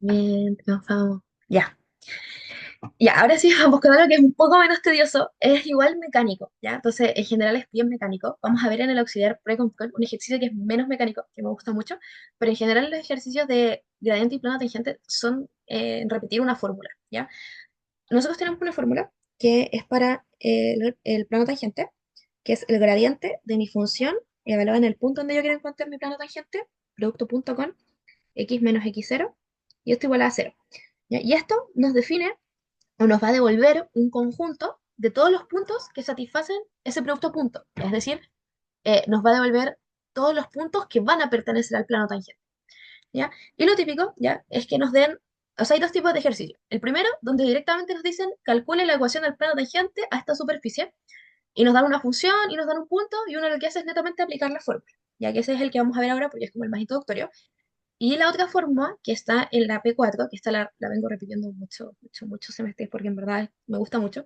Bien, triunfamos. Ya. Ya, ahora sí vamos con algo que es un poco menos tedioso. Es igual mecánico, ¿ya? Entonces, en general es bien mecánico. Vamos a ver en el auxiliar pre-control un ejercicio que es menos mecánico, que me gusta mucho. Pero en general los ejercicios de gradiente y plano tangente son repetir una fórmula, ¿ya? Nosotros tenemos una fórmula que es para el plano tangente, que es el gradiente de mi función evaluada en el punto donde yo quiero encontrar mi plano tangente, producto punto con x menos x0, y esto igual a cero. ¿Ya? Y esto nos define o nos va a devolver un conjunto de todos los puntos que satisfacen ese producto punto. Es decir, nos va a devolver todos los puntos que van a pertenecer al plano tangente. ¿Ya? Y lo típico, ¿ya? Es que nos den, o sea, hay dos tipos de ejercicios. El primero, donde directamente nos dicen, calcule la ecuación del plano tangente a esta superficie, y nos dan una función, y nos dan un punto, y uno lo que hace es netamente aplicar la fórmula. Ya que ese es el que vamos a ver ahora, porque es como el más introductorio. Y la otra forma, que está en la P4, que esta la vengo repitiendo muchos semestres, porque en verdad me gusta mucho,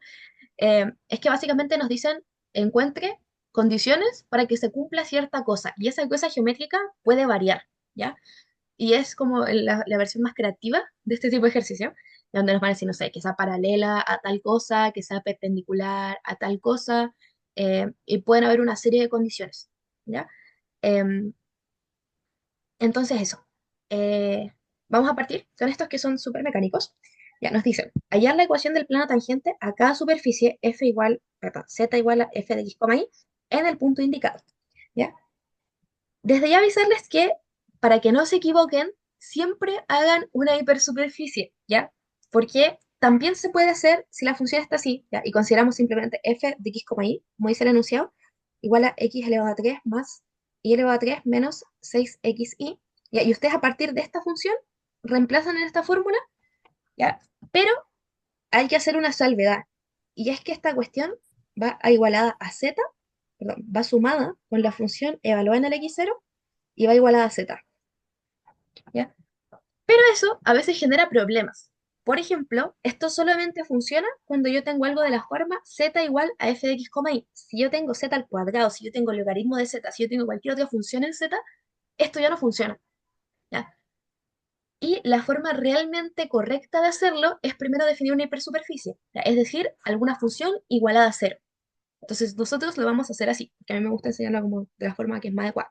es que básicamente nos dicen, encuentre condiciones para que se cumpla cierta cosa, y esa cosa geométrica puede variar, ¿ya? Y es como la versión más creativa de este tipo de ejercicio, donde nos van a decir, no sé, que sea paralela a tal cosa, que sea perpendicular a tal cosa, y pueden haber una serie de condiciones, ¿ya? Em, entonces eso. Eh, Vamos a partir con estos que son súper mecánicos. Ya nos dicen, hallar la ecuación del plano tangente a cada superficie z igual a f de x, y en el punto indicado. ¿Ya? Desde ya avisarles que, para que no se equivoquen, siempre hagan una hipersuperficie, ¿ya? Porque también se puede hacer si la función está así, ¿ya? Y consideramos simplemente f de x, y, como dice el enunciado, igual a x elevado a 3 más y elevado a 3 menos 6xy, ¿ya? Y ustedes a partir de esta función reemplazan en esta fórmula, ¿ya? Pero hay que hacer una salvedad, y es que esta cuestión va a igualada a z, perdón, va sumada con la función evaluada en el x0 y va igualada a z, ¿ya? Pero eso a veces genera problemas. Por ejemplo, esto solamente funciona cuando yo tengo algo de la forma z igual a f de x, y. Si yo tengo z al cuadrado, si yo tengo el logaritmo de z, si yo tengo cualquier otra función en z, esto ya no funciona, ¿ya? Y la forma realmente correcta de hacerlo es primero definir una hipersuperficie, ¿ya? Es decir, alguna función igualada a cero. Entonces nosotros lo vamos a hacer así, porque a mí me gusta enseñarlo como de la forma que es más adecuada.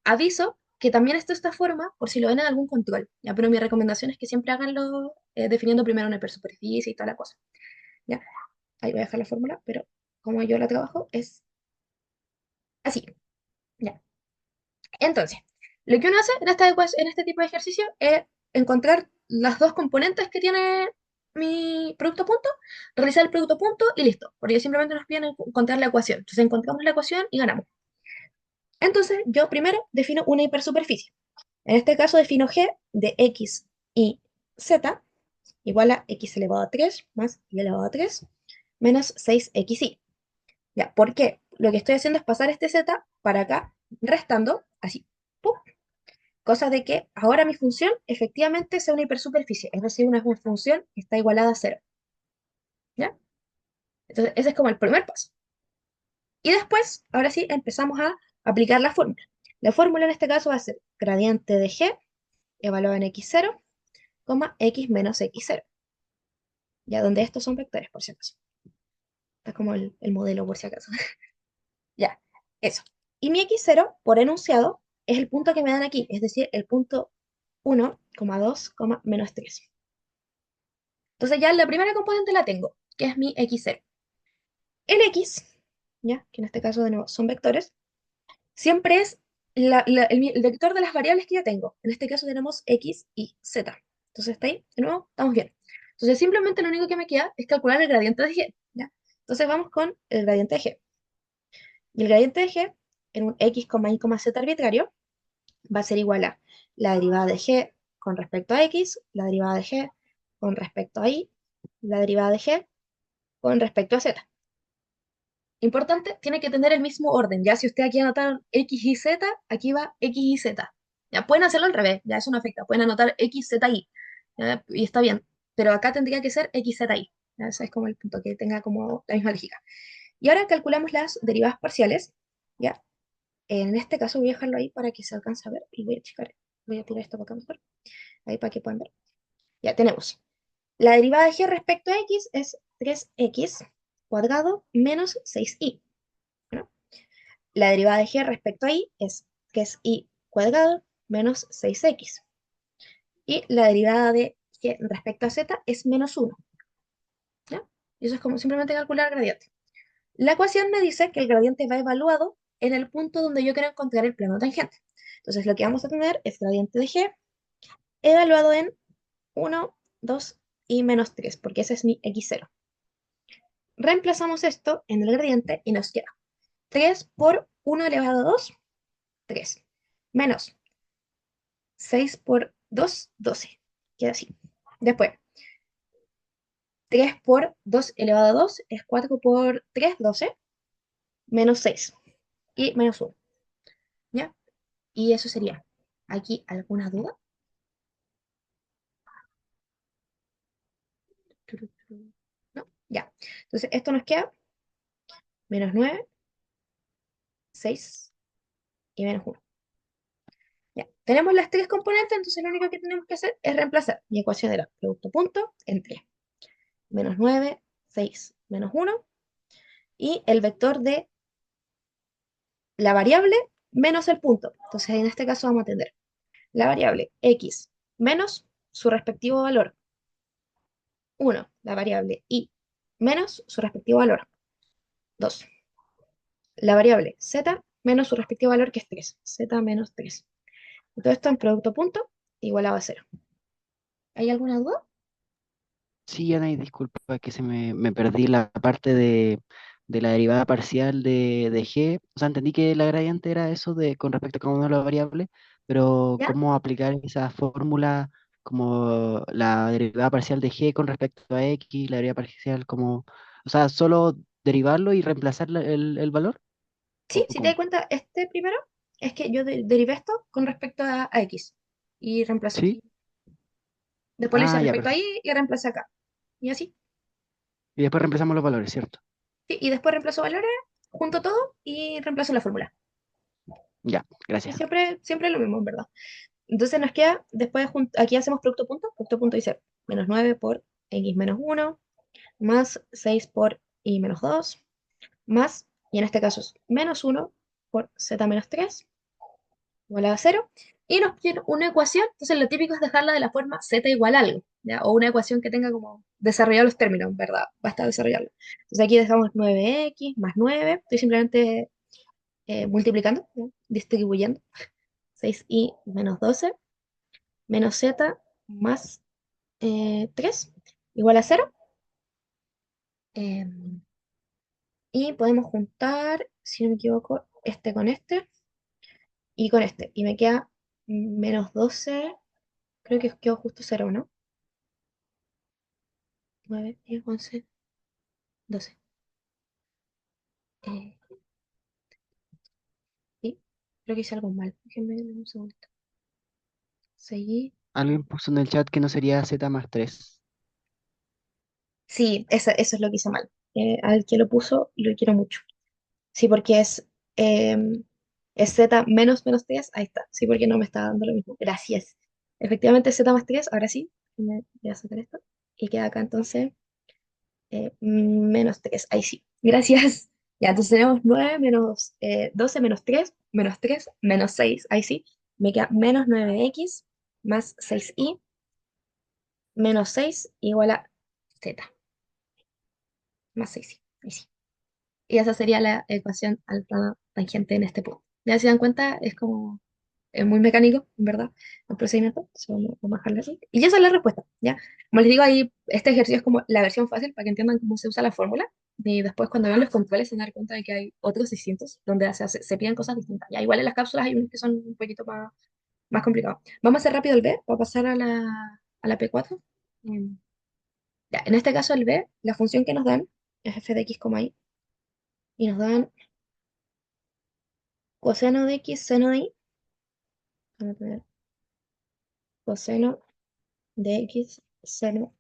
Aviso que también esto esta forma por si lo ven en algún control, ¿ya? Pero mi recomendación es que siempre háganlo definiendo primero una hipersuperficie y toda la cosa, ¿ya? Ahí voy a dejar la fórmula, pero como yo la trabajo es así, ¿ya? Entonces, lo que uno hace en este tipo de ejercicio es encontrar las dos componentes que tiene mi producto punto, realizar el producto punto y listo, porque simplemente nos piden encontrar la ecuación. Entonces encontramos la ecuación y ganamos. Entonces, yo primero defino una hipersuperficie. En este caso defino g de x y z igual a x elevado a 3 más y elevado a 3 menos 6xy. ¿Ya? ¿Por qué? Lo que estoy haciendo es pasar este z para acá, restando, así, ¡pum! Cosa de que ahora mi función efectivamente sea una hipersuperficie, es decir, una función que está igualada a cero. ¿Ya? Entonces, ese es como el primer paso. Y después, ahora sí, empezamos a aplicar la fórmula. La fórmula en este caso va a ser gradiente de g evaluado en x0, x menos x0. Ya donde estos son vectores, por si acaso. Está como el modelo, por si acaso. Ya, eso. Y mi x0, por enunciado, es el punto que me dan aquí, es decir, el punto 1,2, menos 3. Entonces ya la primera componente la tengo, que es mi x0. El x, ya, que en este caso de nuevo son vectores, siempre es el vector de las variables que yo tengo. En este caso tenemos x y z. Entonces está ahí, de nuevo, estamos bien. Entonces simplemente lo único que me queda es calcular el gradiente de g, ¿ya? Entonces vamos con el gradiente de g. Y el gradiente de g en un x, y, z arbitrario va a ser igual a la derivada de g con respecto a x, la derivada de g con respecto a y, la derivada de g con respecto a z. Importante, tiene que tener el mismo orden. Ya si usted aquí anotaron x y z, aquí va x y z. Ya pueden hacerlo al revés, ya eso no afecta. Pueden anotar x, z, y. ¿Ya? Y está bien. Pero acá tendría que ser x, z, y. ¿Ya? Ese es como el punto, que tenga como la misma lógica. Y ahora calculamos las derivadas parciales. ¿Ya? En este caso voy a dejarlo ahí para que se alcance a ver y voy a checar, voy a tirar esto para acá mejor, ahí para que puedan ver. Ya tenemos. La derivada de g respecto a x es 3x cuadrado menos 6y. ¿No? La derivada de g respecto a y es 3y cuadrado menos 6x. Y la derivada de g respecto a z es menos 1. ¿Ya? Y eso es como simplemente calcular el gradiente. La ecuación me dice que el gradiente va evaluado en el punto donde yo quiero encontrar el plano tangente. Entonces lo que vamos a tener es gradiente de g evaluado en 1, 2 y menos 3, porque ese es mi x0. Reemplazamos esto en el gradiente y nos queda 3 por 1 elevado a 2, 3, menos 6 por 2, 12. Queda así. Después, 3 por 2 elevado a 2 es 4 por 3, 12, menos 6 y menos 1. ¿Ya? Y eso sería. ¿Aquí alguna duda? ¿No? Ya. Entonces, esto nos queda menos 9, 6 y menos 1. Ya. Tenemos las tres componentes, entonces lo único que tenemos que hacer es reemplazar. Mi ecuación era producto punto en 3. Menos 9, 6, menos 1. Y el vector de la variable menos el punto. Entonces, en este caso vamos a tener la variable x menos su respectivo valor. 1, la variable y menos su respectivo valor. 2, la variable z menos su respectivo valor, que es 3. Z menos 3. Todo esto en producto punto igualado a cero. ¿Hay alguna duda? Sí, Ana, y disculpa que me perdí la parte de la derivada parcial de g. O sea, entendí que la gradiente era eso de con respecto a cada una de las variables, pero ¿Ya? ¿cómo aplicar esa fórmula como la derivada parcial de g con respecto a x, la derivada parcial como, o sea, solo derivarlo y reemplazar el valor? Sí, ¿O si te das cómo? cuenta, este primero es que yo derivé esto con respecto a x y reemplacé. ¿Sí? Después lo hice Ah, ya, respecto a perfecto. y y reemplacé acá. Y así. Y después reemplazamos los valores, ¿cierto? Sí, y después reemplazo valores, junto todo y reemplazo la fórmula. Ya, Y gracias. siempre lo mismo, en verdad. Entonces nos queda, después aquí hacemos producto punto dice menos 9 por x menos 1 más 6 por y menos 2 más, y en este caso es menos 1 por z menos 3 igual a cero. Y nos pide una ecuación, entonces lo típico es dejarla de la forma z igual a algo, ¿ya? O una ecuación que tenga como desarrollar los términos, ¿verdad? Basta desarrollarla. Entonces aquí dejamos 9x más 9, estoy simplemente multiplicando, ¿ya? Distribuyendo. 6y menos 12 menos z más 3 igual a cero. Y podemos juntar, si no me equivoco, este con este y con este. Y me queda menos 12, creo que quedó justo cero, ¿no? 9, 10, 11, 12. Eh, sí, creo que hice algo mal. Déjenme un segundito. Seguí. Alguien puso en el chat que no sería z más 3. Sí, eso es lo que hice mal. Al que lo puso, lo quiero mucho. Sí, porque eh, es z menos menos 3. Ahí está. Sí, porque no me está dando lo mismo. Gracias. Efectivamente, z más 3. Ahora sí. Me voy a sacar esto. Y queda acá entonces menos 3. Ahí sí. Gracias. Ya, entonces tenemos 9 menos 12 menos 3 menos 6. Ahí sí. Me queda menos 9x más 6y menos 6 igual a z más 6y. Ahí sí. Y esa sería la ecuación al plano tangente en este punto. Ya se dan cuenta, es como, es muy mecánico, en verdad, el procedimiento. Vamos a dejarlo así. Y esa es la respuesta, ¿ya? Como les digo, ahí este ejercicio es como la versión fácil para que entiendan cómo se usa la fórmula. Y después cuando vean los controles se van a dar cuenta de que hay otros distintos, donde se piden cosas distintas. Ya, igual en las cápsulas hay unos que son un poquito más complicados. Vamos a hacer rápido el B para pasar a la P4. Em, Ya, en este caso el B, la función que nos dan es f de x, y, y nos dan coseno de x, seno de y. Vamos a tener coseno de x, seno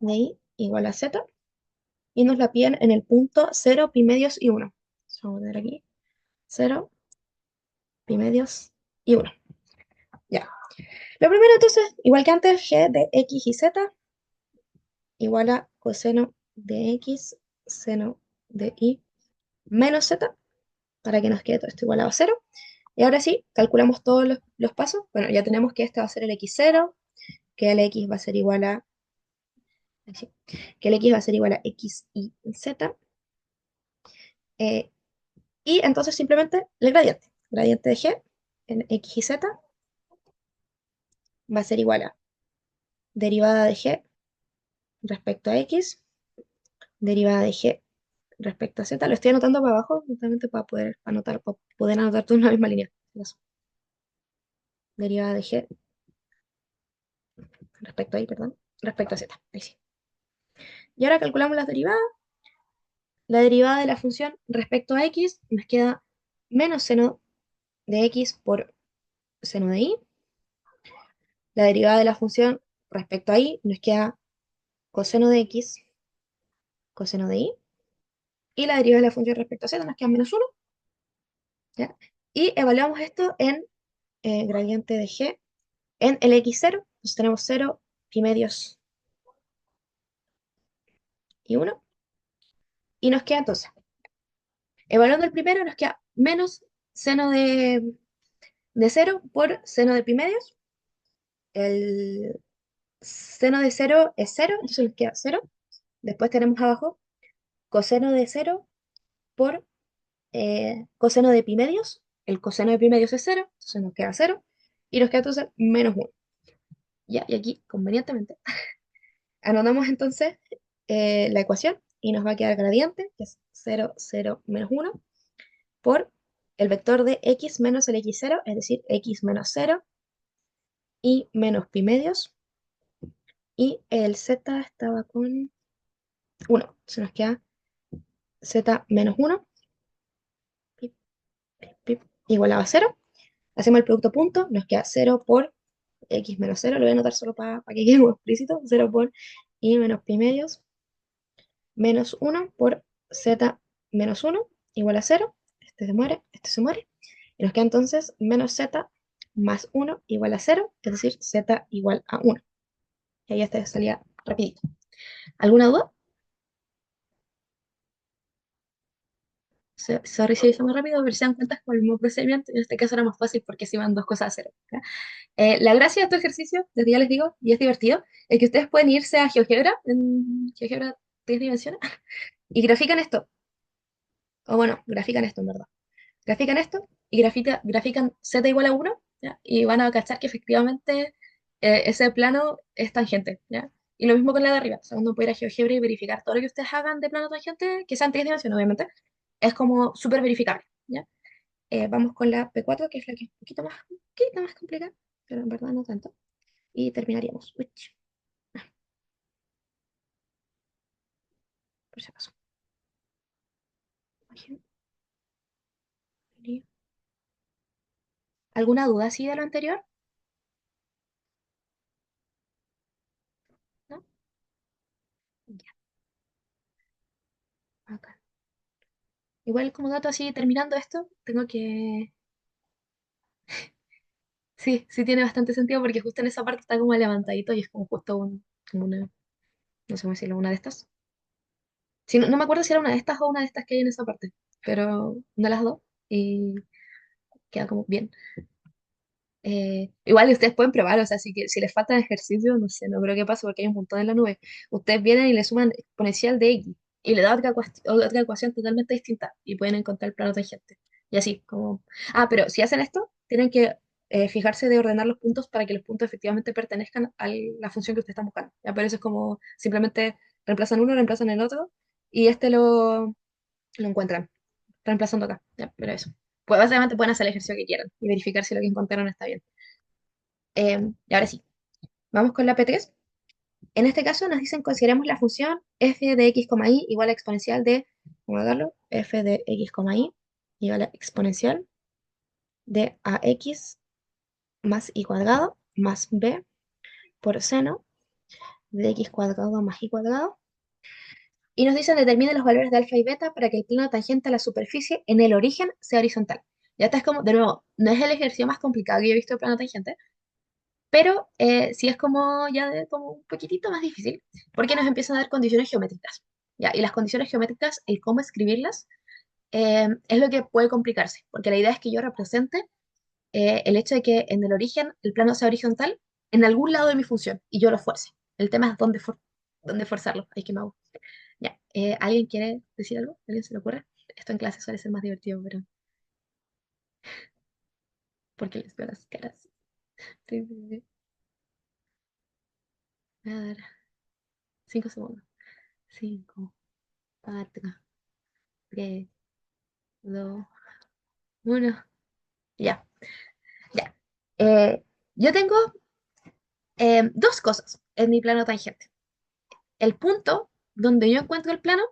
de y igual a z. Y nos la piden en el punto 0, pi medios y 1. Vamos a poner aquí 0, pi medios y 1. Ya. Lo primero entonces, igual que antes, g de x y z igual a coseno de x, seno de y menos z, para que nos quede todo esto igualado a cero. Y ahora sí, calculamos todos los pasos. Bueno, ya tenemos que este va a ser el x0, que el x va a ser igual a, así, que el x va a ser igual a x y z. eh, y entonces simplemente el gradiente. Gradiente de g en x y z va a ser igual a derivada de g respecto a x, derivada de g respecto a z. Lo estoy anotando para abajo, justamente para poder anotar todo en una misma línea. Derivada de g respecto a y, perdón, respecto a z. Ahí sí. Y ahora calculamos las derivadas. La derivada de la función respecto a x nos queda menos seno de x por seno de y. La derivada de la función respecto a y nos queda coseno de x, coseno de y. Y la derivada de la función respecto a z nos queda menos uno. ¿Ya? Y evaluamos esto en gradiente de g en el x0. Entonces tenemos 0, pi medios y uno. Y nos queda entonces, evaluando el primero, nos queda menos seno de cero por seno de pi medios. El seno de cero es cero, entonces nos queda cero. Después tenemos abajo coseno de cero por coseno de pi medios. El coseno de pi medios es cero, entonces nos queda cero. Y nos queda entonces menos uno. Ya, y aquí, convenientemente, anotamos entonces la ecuación y nos va a quedar gradiente, que es cero cero menos uno por el vector de x menos el x0, es decir, x menos cero y menos pi medios. Y el z estaba con uno, se nos queda z menos uno igualado a cero. Hacemos el producto punto, nos queda cero por x menos cero. Lo voy a anotar solo para que quede muy explícito. Cero por y menos pi medios menos uno por z menos uno igual a cero. Este se muere, este se muere. Y nos queda entonces menos z más uno igual a cero, es decir, z igual a uno. Y ahí este salía rapidito. ¿Alguna duda? Sorry si lo hice muy rápido, pero si se dan cuenta es con el mismo procedimiento. En este caso era más fácil porque se iban dos cosas a cero. ¿Ya? La gracia de este ejercicio, desde ya les digo, y es divertido, es que ustedes pueden irse a GeoGebra, en GeoGebra 3 dimensiones, y grafican esto, o bueno, grafican esto en verdad. Grafican esto y grafican z igual a uno, ¿ya? Y van a cachar que efectivamente ese plano es tangente, ¿ya? Y lo mismo con la de arriba. O sea, uno puede ir a GeoGebra y verificar todo lo que ustedes hagan de plano tangente, que sean 3 dimensiones, obviamente. Es como súper verificable, ¿ya? Vamos con la P4, que es la que es un poquito más complicada, pero en verdad no tanto. Y terminaríamos. Uy, por si acaso. ¿Alguna duda así de lo anterior? ¿No? Ya, acá. Igual como dato así, terminando esto, tengo que... Sí, sí tiene bastante sentido porque justo en esa parte está como levantadito y es como justo como una, no sé cómo decirlo, una de estas. Sí, no me acuerdo si era una de estas o una de estas que hay en esa parte, pero una de las dos y queda como bien. Igual ustedes pueden probar, o sea, si les falta ejercicio, no sé, no creo que pase porque hay un montón en la nube. Ustedes vienen y le suman exponencial de x y le da otra ecuación totalmente distinta y pueden encontrar el plano tangente. Y así, como... Ah, pero si hacen esto, tienen que fijarse de ordenar los puntos para que los puntos efectivamente pertenezcan a la función que ustedes están buscando. Ya, pero eso es como simplemente reemplazan uno, reemplazan el otro y este lo encuentran reemplazando acá. Ya, pero eso. Pues básicamente pueden hacer el ejercicio que quieran y verificar si lo que encontraron está bien. Y ahora sí, vamos con la P3. En este caso nos dicen consideremos la función f de x, y igual a exponencial de, vamos a darlo, f de x, y igual a exponencial de ax más y cuadrado más b por seno de x cuadrado más y cuadrado. Y nos dicen determine los valores de alfa y beta para que el plano tangente a la superficie en el origen sea horizontal. Ya está, es como, de nuevo, no es el ejercicio más complicado que yo he visto de plano tangente, Pero sí es como ya como un poquitito más difícil, porque nos empiezan a dar condiciones geométricas. ¿Ya? Y las condiciones geométricas, el cómo escribirlas, es lo que puede complicarse, porque la idea es que yo represente el hecho de que en el origen el plano sea horizontal en algún lado de mi función y yo lo fuerce. El tema es dónde forzarlo. Hay que me hago. Ya, ¿alguien quiere decir algo? ¿Alguien se le ocurre? Esto en clase suele ser más divertido, pero porque les veo las caras. Sí, sí, sí. A ver, 5 segundos. 5, 4, 3, 2, 1. Ya, ya. Yo tengo dos cosas en mi plano tangente. El punto donde yo encuentro el plano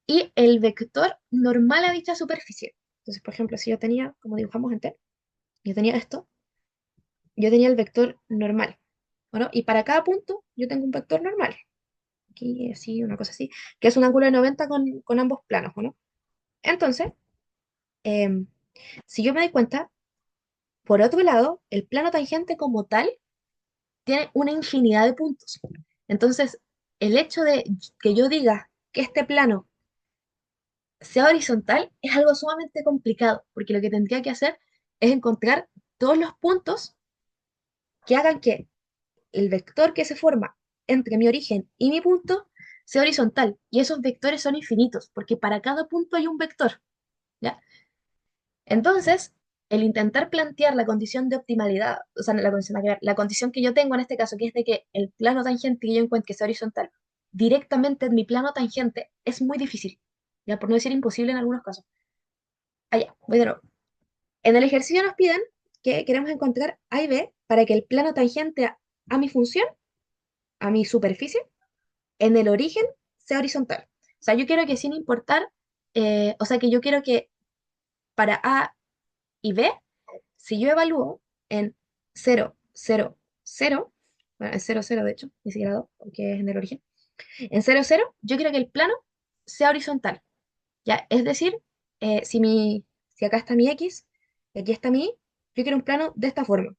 y el vector normal a dicha superficie. Entonces, por ejemplo, si yo tenía, como dibujamos en T, yo tenía esto, yo tenía el vector normal, ¿no? Y para cada punto yo tengo un vector normal. Aquí, así, una cosa así, que es un ángulo de 90 con ambos planos, ¿no? Entonces, em, si yo me doy cuenta, por otro lado, el plano tangente como tal tiene una infinidad de puntos. Entonces, el hecho de que yo diga que este plano sea horizontal es algo sumamente complicado, porque lo que tendría que hacer es encontrar todos los puntos que hagan que el vector que se forma entre mi origen y mi punto sea horizontal. Y esos vectores son infinitos, porque para cada punto hay un vector, ¿ya? Entonces, el intentar plantear la condición de optimalidad, o sea, la condición que yo tengo en este caso, que es de que el plano tangente que yo encuentre que sea horizontal, directamente en mi plano tangente, es muy difícil, ya por no decir imposible en algunos casos. Allá, voy de nuevo. En el ejercicio nos piden que queremos encontrar A y B para que el plano tangente a mi función, a mi superficie, en el origen sea horizontal. O sea, yo quiero que sin importar, o sea, que yo quiero que para A y B, si yo evalúo en 0, 0, 0, bueno, en 0, 0 de hecho, ni siquiera 2, porque es en el origen, en 0, 0, yo quiero que el plano sea horizontal. ¿Ya? Es decir, si acá está mi X y aquí está mi Y, yo quiero un plano de esta forma.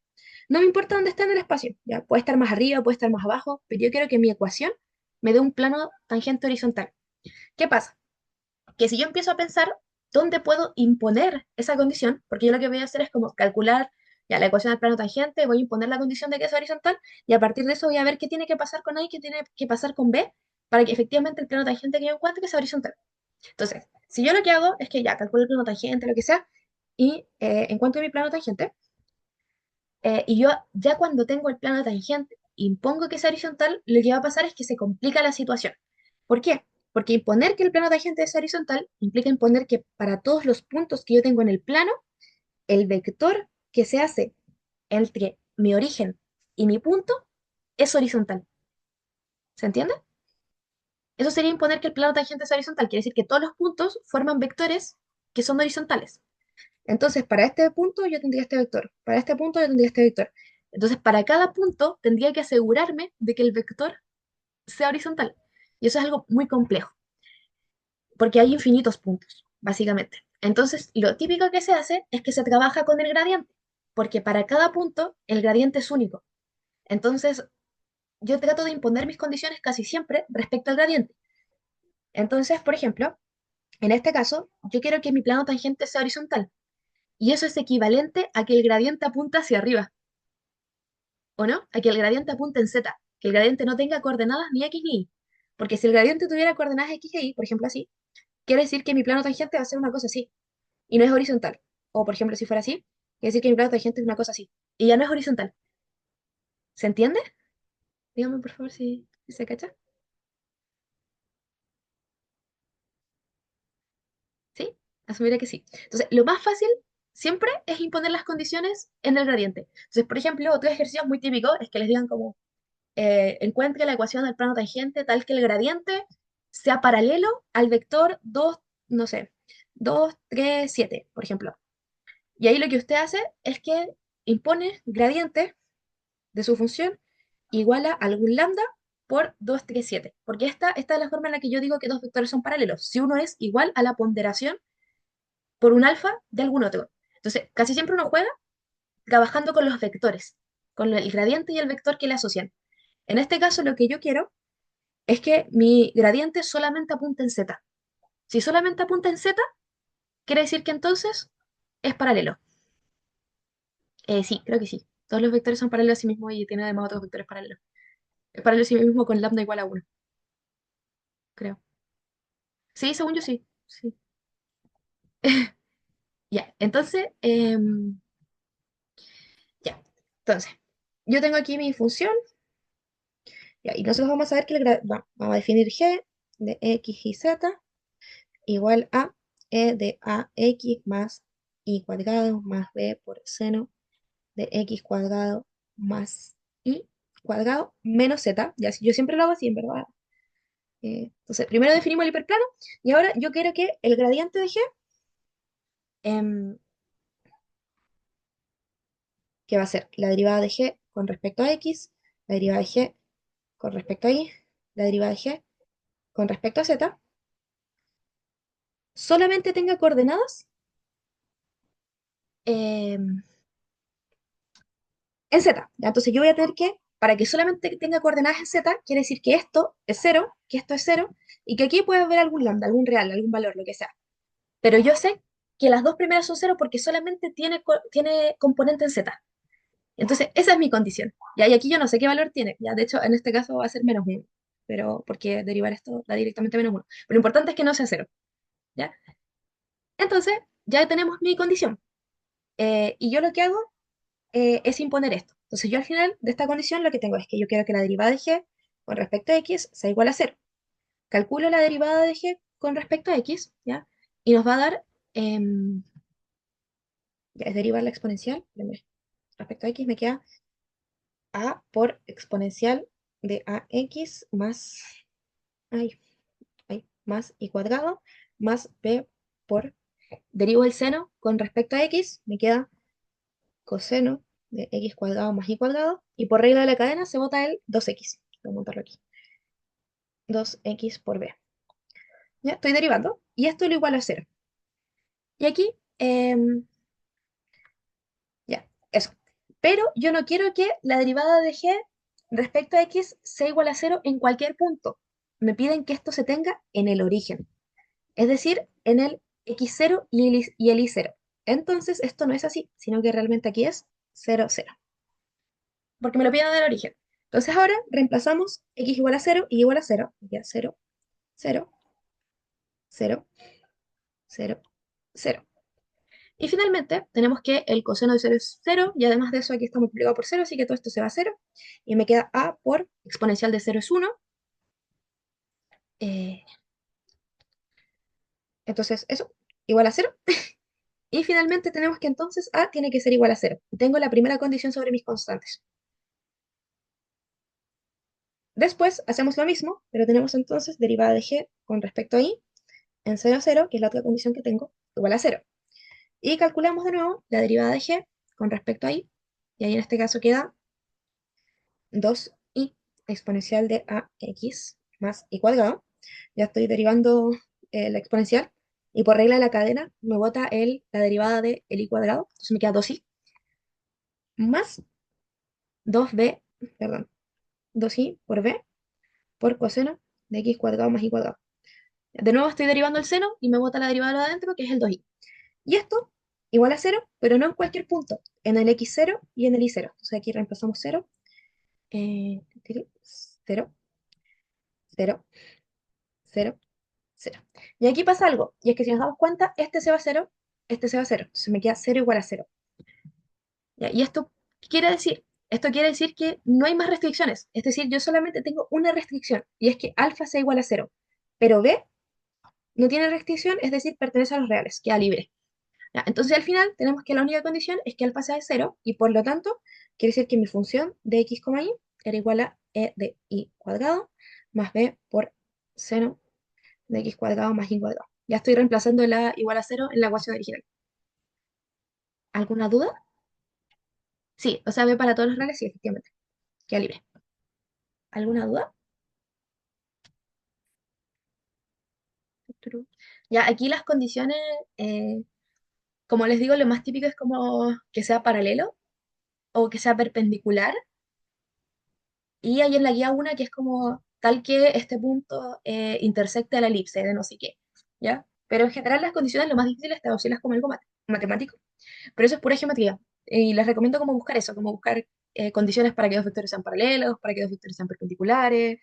No me importa dónde está en el espacio, ¿ya? Puede estar más arriba, puede estar más abajo, pero yo quiero que mi ecuación me dé un plano tangente horizontal. ¿Qué pasa? Que si yo empiezo a pensar dónde puedo imponer esa condición, porque yo lo que voy a hacer es como calcular ya la ecuación del plano tangente, voy a imponer la condición de que es horizontal y a partir de eso voy a ver qué tiene que pasar con A y qué tiene que pasar con B para que efectivamente el plano tangente que yo encuentre que sea horizontal. Entonces, si yo lo que hago es que ya calculo el plano tangente, lo que sea, y encuentro mi plano tangente, y yo ya cuando tengo el plano tangente, impongo que sea horizontal, lo que va a pasar es que se complica la situación. ¿Por qué? Porque imponer que el plano tangente es horizontal implica imponer que para todos los puntos que yo tengo en el plano, el vector que se hace entre mi origen y mi punto es horizontal. ¿Se entiende? Eso sería imponer que el plano tangente es horizontal, quiere decir que todos los puntos forman vectores que son horizontales. Entonces, para este punto yo tendría este vector, para este punto yo tendría este vector. Entonces, para cada punto tendría que asegurarme de que el vector sea horizontal. Y eso es algo muy complejo, porque hay infinitos puntos, básicamente. Entonces, lo típico que se hace es que se trabaja con el gradiente, porque para cada punto el gradiente es único. Entonces, yo trato de imponer mis condiciones casi siempre respecto al gradiente. Entonces, por ejemplo, en este caso, yo quiero que mi plano tangente sea horizontal. Y eso es equivalente a que el gradiente apunta hacia arriba. ¿O no? A que el gradiente apunte en Z, que el gradiente no tenga coordenadas ni X ni Y. Porque si el gradiente tuviera coordenadas X e Y, por ejemplo así, quiere decir que mi plano tangente va a ser una cosa así, y no es horizontal. O por ejemplo, si fuera así, quiere decir que mi plano tangente es una cosa así, y ya no es horizontal. ¿Se entiende? Dígame por favor si se cacha. ¿Sí? Asumiré que sí. Entonces, lo más fácil siempre es imponer las condiciones en el gradiente. Entonces, por ejemplo, otro ejercicio muy típico es que les digan como encuentre la ecuación del plano tangente tal que el gradiente sea paralelo al vector 2 no sé, 2 3 7 por ejemplo. Y ahí lo que usted hace es que impone gradiente de su función igual a algún lambda por 2 3 7 porque esta es la forma en la que yo digo que dos vectores son paralelos, si uno es igual a la ponderación por un alfa de algún otro. Entonces, casi siempre uno juega trabajando con los vectores, con el gradiente y el vector que le asocian. En este caso, lo que yo quiero es que mi gradiente solamente apunte en z. Si solamente apunta en z, quiere decir que entonces es paralelo. Sí, creo que sí. Todos los vectores son paralelos a sí mismos y tiene además otros vectores paralelos. Es paralelo a sí mismo con lambda igual a uno, creo. Sí, según yo sí. Sí. Ya, entonces, ya. Entonces, yo tengo aquí mi función, ya, y nosotros vamos a ver que vamos a definir g de x y z igual a e de ax más y cuadrado más b por seno de x cuadrado más y cuadrado menos z. Ya, yo siempre lo hago así, en verdad. Entonces, primero definimos el hiperplano y ahora yo quiero que el gradiente de g, em, que va a ser la derivada de g con respecto a x, la derivada de g con respecto a y, la derivada de g con respecto a z, solamente tenga coordenadas em, en z. ¿Ya? Entonces yo voy a tener que, para que solamente tenga coordenadas en z, quiere decir que esto es cero, que esto es cero, y que aquí puede haber algún lambda, algún real, algún valor, lo que sea. Pero yo sé que las dos primeras son cero porque solamente tiene componente en z. Entonces, esa es mi condición. ¿Ya? Y aquí yo no sé qué valor tiene. ¿Ya? De hecho, en este caso va a ser menos uno. Pero porque derivar esto da directamente menos uno. Pero lo importante es que no sea cero. ¿Ya? Entonces, ya tenemos mi condición. Y yo lo que hago es imponer esto. Entonces, yo al final de esta condición lo que tengo es que yo quiero que la derivada de g con respecto a x sea igual a cero. Calculo la derivada de g con respecto a x, ¿ya? Y nos va a dar, ya es derivar la exponencial, respecto a x me queda a por exponencial de ax más, ay, más y cuadrado más b por, derivo el seno con respecto a x, me queda coseno de x cuadrado más y cuadrado, y por regla de la cadena se bota el 2x. Voy a montarlo aquí. 2x por b. Ya estoy derivando, y esto lo igual a cero. Y aquí, ya, eso. Pero yo no quiero que la derivada de g respecto a x sea igual a cero en cualquier punto. Me piden que esto se tenga en el origen, es decir, en el x0 y el y0. Entonces, esto no es así, sino que realmente aquí es 0, 0, porque me lo piden en el origen. Entonces, ahora reemplazamos x igual a 0 y igual a 0. Ya 0, 0, 0, 0, 0. Y finalmente, tenemos que el coseno de 0 es 0, y además de eso aquí está multiplicado por 0, así que todo esto se va a 0, y me queda a por exponencial de 0 es 1. eh, entonces, eso, igual a 0. Y finalmente tenemos que entonces a tiene que ser igual a 0. Tengo la primera condición sobre mis constantes. Después hacemos lo mismo, pero tenemos entonces derivada de g con respecto a y en 0, 0, que es la otra condición que tengo, igual a 0. Y calculamos de nuevo la derivada de g con respecto a y ahí en este caso queda 2y exponencial de ax más y cuadrado. Ya estoy derivando la exponencial, y por regla de la cadena me bota la derivada de el y cuadrado, entonces me queda 2y más 2b, perdón, 2y por b por coseno de x cuadrado más y cuadrado. De nuevo estoy derivando el seno y me bota la derivada de lo de adentro, que es el 2y. Y esto igual a cero, pero no en cualquier punto, en el x0 y en el y0. Entonces aquí reemplazamos 0, 0, 0, 0, 0. Y aquí pasa algo, y es que si nos damos cuenta, este se va a 0, este se va a 0. Entonces me queda 0 igual a 0. ¿Ya? ¿Y esto qué quiere decir? Esto quiere decir que no hay más restricciones. Es decir, yo solamente tengo una restricción, y es que alfa sea igual a 0. Pero b no tiene restricción, es decir, pertenece a los reales, queda libre. ¿Ya? Entonces al final tenemos que la única condición es que alfa sea de 0, y por lo tanto quiere decir que mi función de x, y era igual a e de y cuadrado más b por seno de x cuadrado más y cuadrado. Ya estoy reemplazando la igual a 0 en la ecuación original. ¿Alguna duda? Sí, o sea, b para todos los reales, sí, efectivamente. Queda libre. ¿Alguna duda? Ya, aquí las condiciones, eh, como les digo, lo más típico es como que sea paralelo. o que sea perpendicular, y hay en la guía una que es como tal que este punto intersecte la elipse de no sé qué, ¿ya? Pero en general las condiciones lo más difícil es traducirlas como algo matemático, pero eso es pura geometría. Y les recomiendo como buscar eso, como buscar condiciones para que dos vectores sean paralelos, para que dos vectores sean perpendiculares,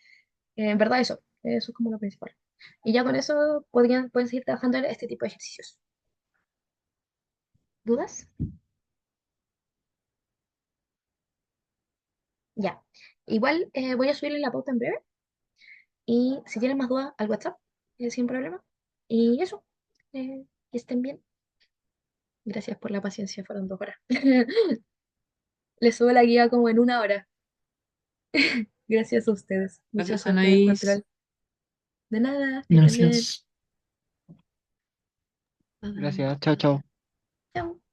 en verdad eso es como lo principal. Y ya con eso pueden seguir trabajando en este tipo de ejercicios. ¿Dudas? Ya. Igual voy a subirle la pauta en breve y si tienen más dudas al WhatsApp, sin problema. Y eso, que estén bien. Gracias por la paciencia, fueron 2 horas. Les subo la guía como en 1 hora. Gracias a ustedes. Mucha Gracias, suerte en el Anaís. control. De nada, que estén bien. Gracias. Bye bye. Gracias, chao, chao. Chao.